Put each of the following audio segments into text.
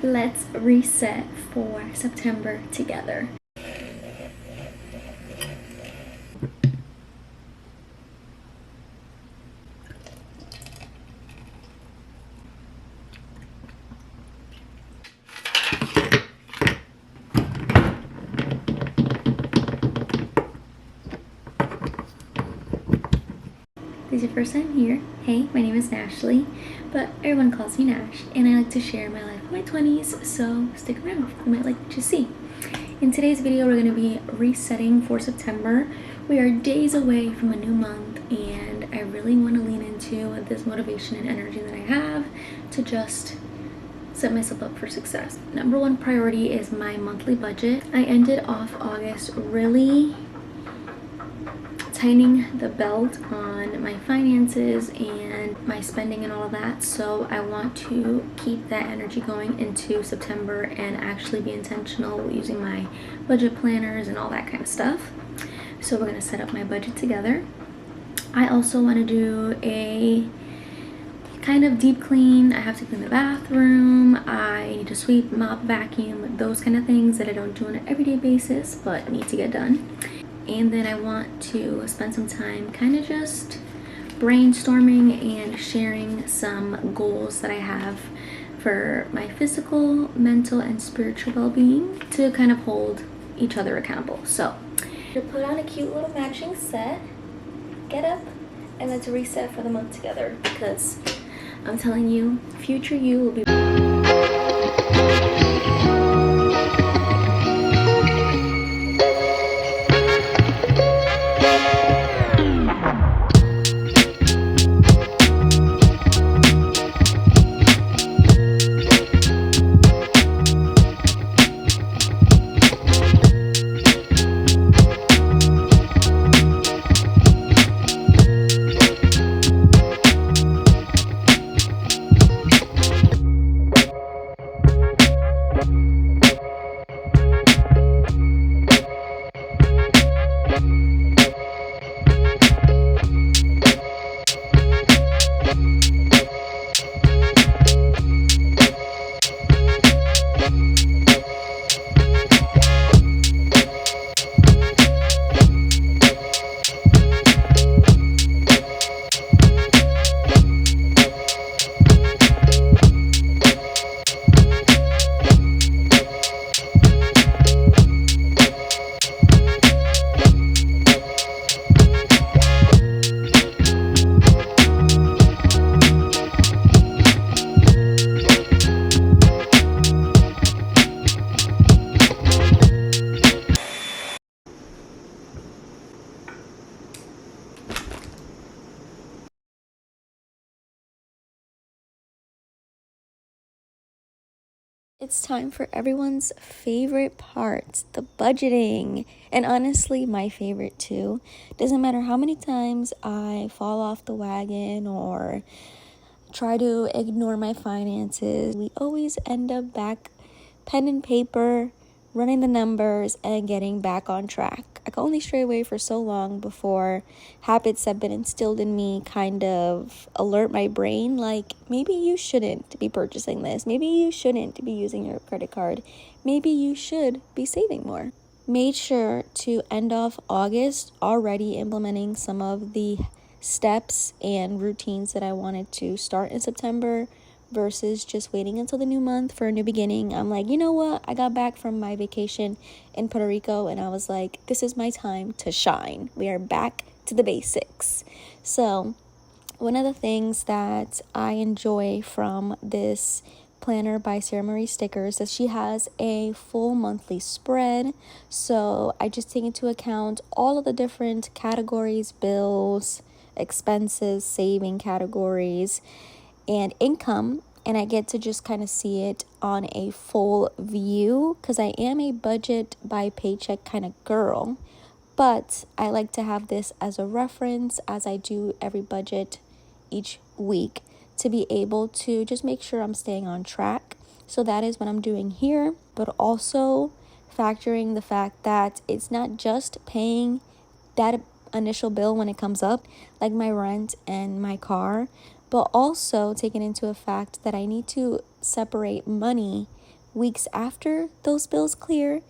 Let's reset for September together. If this is your first time here, hey, my name is Nashley, but everyone calls me Nash, and I like to share my life in my 20s, so stick around, you might like what you see. In today's video, we're going to be resetting for September. We are days away from a new month, and I really want to lean into this motivation and energy that I have to just set myself up for success. Number one priority is my monthly budget. I ended off August really tightening the belt on my finances and my spending and all of that, so I want to keep that energy going into September and actually be intentional using my budget planners and all that kind of stuff. So we're going to set up my budget together. I also want to do a kind of deep clean. I have to clean the bathroom, I need to sweep, mop, vacuum, those kind of things that I don't do on an everyday basis but need to get done. And then I want to spend some time kind of just brainstorming and sharing some goals that I have for my physical, mental, and spiritual well-being to kind of hold each other accountable. So, to put on a cute little matching set, get up, and let's reset for the month together, because I'm telling you, future you will be It's time for everyone's favorite part, the budgeting. And honestly, my favorite too. Doesn't matter how many times I fall off the wagon or try to ignore my finances, we always end up back pen and paper, running the numbers, and getting back on track. I can only stray away for so long before habits have been instilled in me kind of alert my brain, like maybe you shouldn't be purchasing this, maybe you shouldn't be using your credit card, maybe you should be saving more. Made sure to end off August already implementing some of the steps and routines that I wanted to start in September versus just waiting until the new month for a new beginning. I'm like, you know what? I got back from my vacation in Puerto Rico and I was like, this is my time to shine. We are back to the basics. So one of the things that I enjoy from this planner by Sarah Marie Stickers is she has a full monthly spread. So I just take into account all of the different categories, bills, expenses, saving categories, and income, and I get to just kind of see it on a full view because I am a budget by paycheck kind of girl, but I like to have this as a reference as I do every budget each week to be able to just make sure I'm staying on track. So that is what I'm doing here, but also factoring the fact that it's not just paying that initial bill when it comes up, like my rent and my car, but also taking into a fact that I need to separate money weeks after those bills clear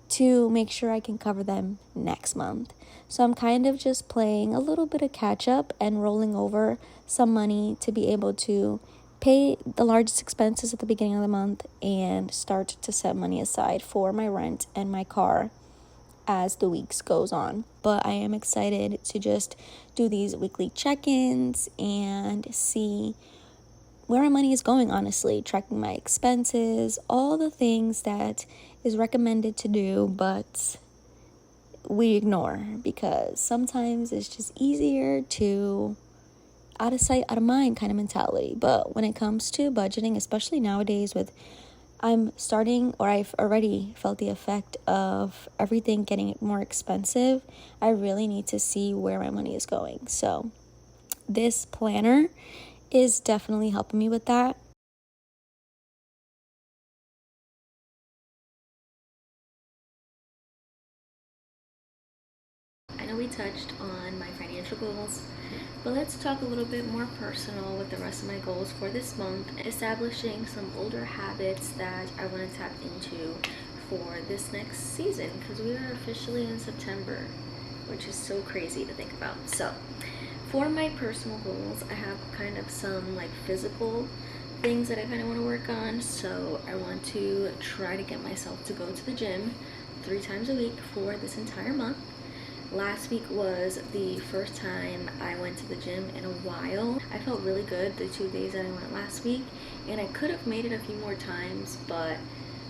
to make sure I can cover them next month. So I'm kind of just playing a little bit of catch up and rolling over some money to be able to pay the largest expenses at the beginning of the month and start to set money aside for my rent and my car as the weeks goes on. But I am excited to just do these weekly check-ins and see where my money is going, honestly, tracking my expenses, all the things that is recommended to do, but we ignore because sometimes it's just easier to out of sight, out of mind kind of mentality. But when it comes to budgeting, especially nowadays with I've already felt the effect of everything getting more expensive, I really need to see where my money is going. So this planner is definitely helping me with that. I know we touched on my financial goals, but let's talk a little bit more personal with the rest of my goals for this month, establishing some older habits that I want to tap into for this next season, because we are officially in September, which is so crazy to think about. So for my personal goals, I have kind of some like physical things that I kind of want to work on. So I want to try to get myself to go to the gym 3 times a week for this entire month. Last week was the first time I went to the gym in a while. I felt really good the 2 days that I went last week, and I could have made it a few more times, but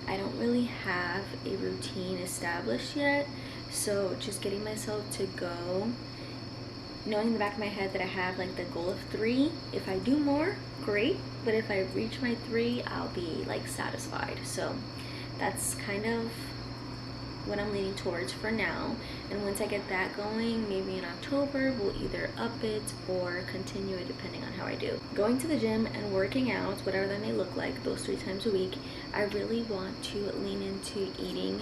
I don't really have a routine established yet. So just getting myself to go, knowing in the back of my head that I have like the goal of 3. If I do more, great, but if I reach my 3, I'll be like satisfied. So that's kind of what I'm leaning towards for now. And once I get that going, maybe in October, we'll either up it or continue it depending on how I do. Going to the gym and working out, whatever that may look like, those 3 times a week, I really want to lean into eating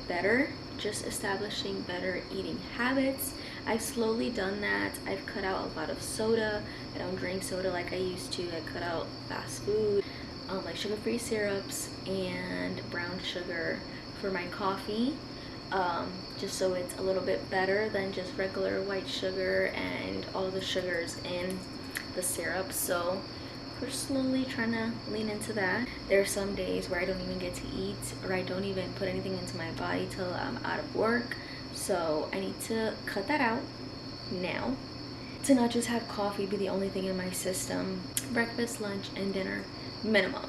better, just establishing better eating habits. I've slowly done that. I've cut out a lot of soda. I don't drink soda like I used to. I cut out fast food, like sugar-free syrups and brown sugar for my coffee, just so it's a little bit better than just regular white sugar and all the sugars in the syrup. So we're slowly trying to lean into that. There are some days where I don't even get to eat, or I don't even put anything into my body till I'm out of work. So I need to cut that out now, to not just have coffee be the only thing in my system. Breakfast, lunch, and dinner minimum.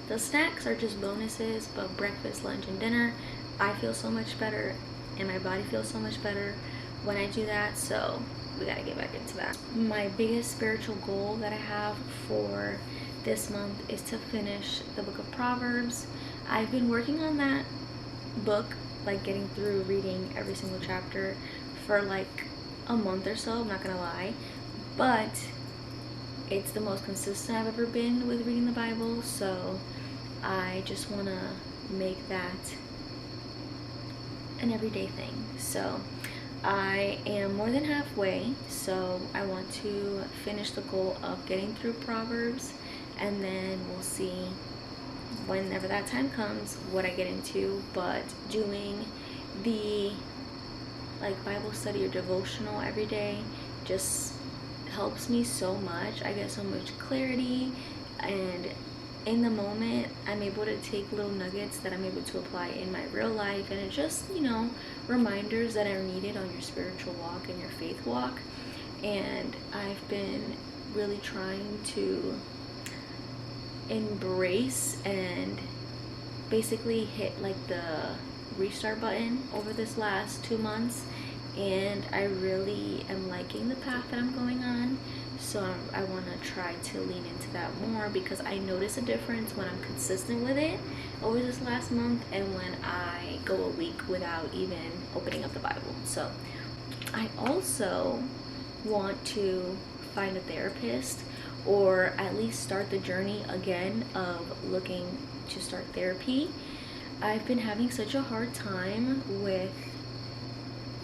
The snacks are just bonuses, but breakfast, lunch, and dinner, I feel so much better and my body feels so much better when I do that. So we gotta get back into that. My biggest spiritual goal that I have for this month is to finish the book of Proverbs. I've been working on that book, like getting through reading every single chapter for like a month or so, I'm not gonna lie, but it's the most consistent I've ever been with reading the Bible. So I just want to make that an everyday thing. So I am more than halfway, so I want to finish the goal of getting through Proverbs, and then we'll see whenever that time comes what I get into. But doing the like Bible study or devotional every day just helps me so much. I get so much clarity, and in the moment I'm able to take little nuggets that I'm able to apply in my real life, and it's just, reminders that are needed on your spiritual walk and your faith walk. And I've been really trying to embrace and basically hit like the restart button over this last 2 months, and I really am liking the path that I'm going on. So I want to try to lean into that more, because I notice a difference when I'm consistent with it over this last month and when I go a week without even opening up the Bible. So I also want to find a therapist, or at least start the journey again of looking to start therapy. I've been having such a hard time with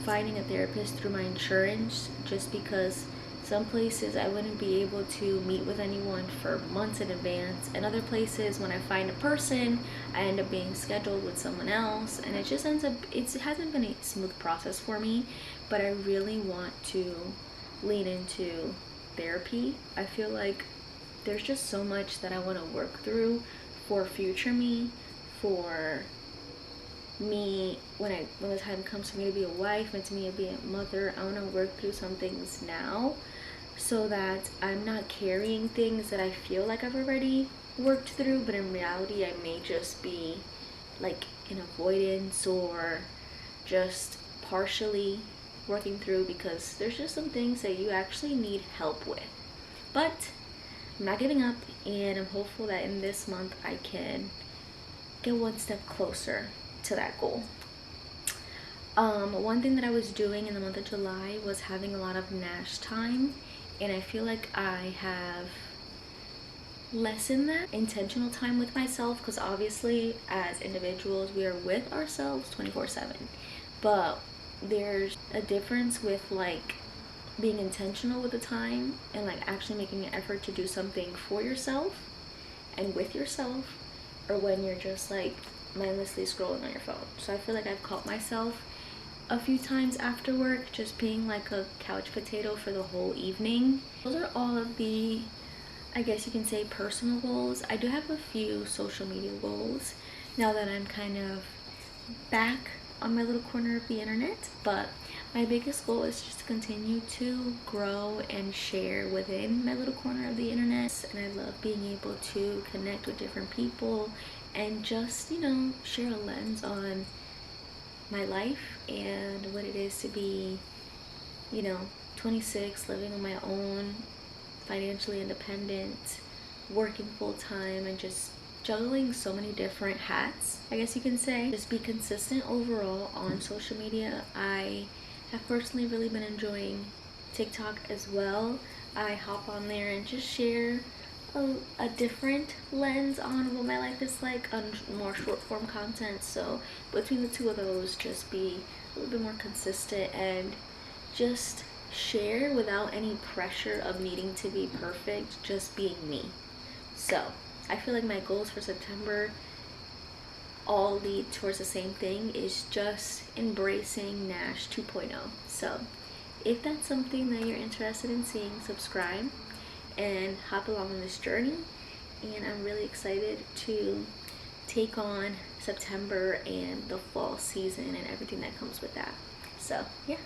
finding a therapist through my insurance, just because Some places I wouldn't be able to meet with anyone for months in advance, and other places when I find a person, I end up being scheduled with someone else, and it just ends up, it hasn't been a smooth process for me, but I really want to lean into therapy. I feel like there's just so much that I want to work through for future me, for me when the time comes for me to be a wife and to me to be a mother. I want to work through some things now so that I'm not carrying things that I feel like I've already worked through, but in reality I may just be like in avoidance or just partially working through, because there's just some things that you actually need help with. But I'm not giving up, and I'm hopeful that in this month I can get one step closer to that goal. One thing that I was doing in the month of July was having a lot of Nash time, and I feel like I have lessened that intentional time with myself, because obviously as individuals we are with ourselves 24/7, but there's a difference with like being intentional with the time and like actually making an effort to do something for yourself and with yourself, or when you're just like mindlessly scrolling on your phone. So I feel like I've caught myself a few times after work just being like a couch potato for the whole evening. Those are all of the, I guess you can say, personal goals. I do have a few social media goals now that I'm kind of back on my little corner of the internet, but my biggest goal is just to continue to grow and share within my little corner of the internet. And I love being able to connect with different people and just, share a lens on my life and what it is to be, 26, living on my own, financially independent, working full time, and just juggling so many different hats, I guess you can say. Just be consistent overall on social media. I have personally really been enjoying TikTok as well. I hop on there and just share a different lens on what my life is like on more short form content. So between the two of those, just be a little bit more consistent and just share without any pressure of needing to be perfect, just being me. So I feel like my goals for September all lead towards the same thing, is just embracing Nash 2.0. So if that's something that you're interested in seeing, subscribe and hop along on this journey. And I'm really excited to take on September and the fall season and everything that comes with that. So yeah.